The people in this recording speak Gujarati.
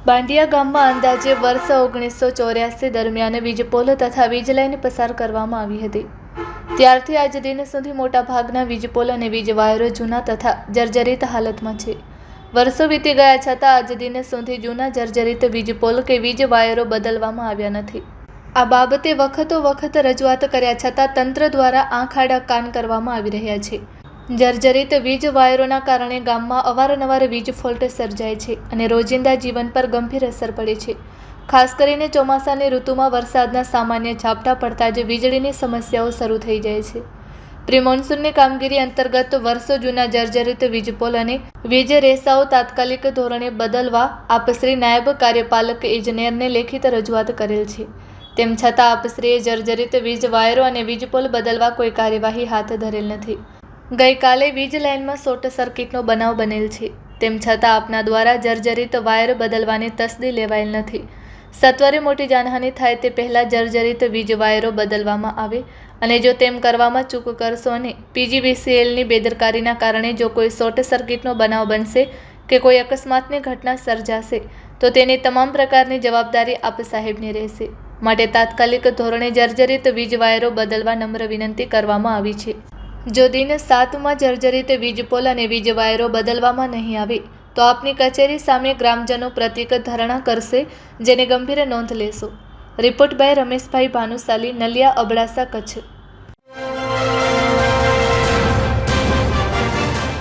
બાંડિયા ગામમાં અંદાજે વર્ષ 1984 દરમિયાન વીજપોલ તથા વીજ લાઇન પસાર કરવામાં આવી હતી. ત્યારથી આજ દિન સુધી મોટાભાગના વીજપોલ અને વીજ વાયરો જૂના તથા જર્જરિત હાલતમાં છે. વર્ષો વીતી ગયા છતાં આજ દિન સુધી જૂના જર્જરિત વીજપોલ કે વીજ વાયરો બદલવામાં આવ્યા નથી. આ બાબતે વખત રજૂઆત કર્યા છતાં તંત્ર દ્વારા આંખ આડા કાન કરવામાં આવી રહ્યા છે. જર્જરિત વીજ વાયરોના કારણે ગામમાં અવારનવાર વીજ ફોલ્ટ સર્જાય છે અને રોજિંદા જીવન પર ગંભીર અસર પડે છે. ખાસ કરીને ચોમાસાની ઋતુમાં વરસાદના સામાન્ય ઝાપટા પડતા જ વીજળીની સમસ્યાઓ શરૂ થઈ જાય છે. પ્રી મોન્સૂનની કામગીરી અંતર્ગત વર્ષો જૂના જર્જરિત વીજપોલ અને વીજ રેસાઓ તાત્કાલિક ધોરણે બદલવા આપશ્રી નાયબ કાર્યપાલક ઇજનેરને લેખિત રજૂઆત કરેલ છે. તેમ છતાં આપશ્રીએ જર્જરિત વીજ વાયરો અને વીજપોલ બદલવા કોઈ કાર્યવાહી હાથ ધરેલ નથી. ગઈકાલે વીજ લાઇનમાં શોર્ટ સર્કિટનો બનાવ બનેલ છે. તેમ છતાં આપના દ્વારા જર્જરિત વાયર બદલવાની તસદી લેવાયેલ નથી. સત્વરે મોટી જાનહાનિ થાય તે પહેલાં જર્જરિત વીજ વાયરો બદલવામાં આવે અને જો તેમ કરવામાં ચૂક કરશો અને પીજીવીસીએલની બેદરકારીના કારણે જો કોઈ શોર્ટ સર્કિટનો બનાવ બનશે કે કોઈ અકસ્માતની ઘટના સર્જાશે તો તેની તમામ પ્રકારની જવાબદારી આપ સાહેબની રહેશે. માટે તાત્કાલિક ધોરણે જર્જરિત વીજ વાયરો બદલવા નમ્ર વિનંતી કરવામાં આવી છે. જો દિન 7માં જર્જરિત વીજપોલ અને વીજ વાયરો બદલવામાં નહીં આવે તો આપની કચેરી સામે ગ્રામજનો પ્રતીક ધરણા કરશે, જેને ગંભીર નોંધ લેશો. Report by Rameshbhai Bhanushali, Naliya, Abdasa, Kutch.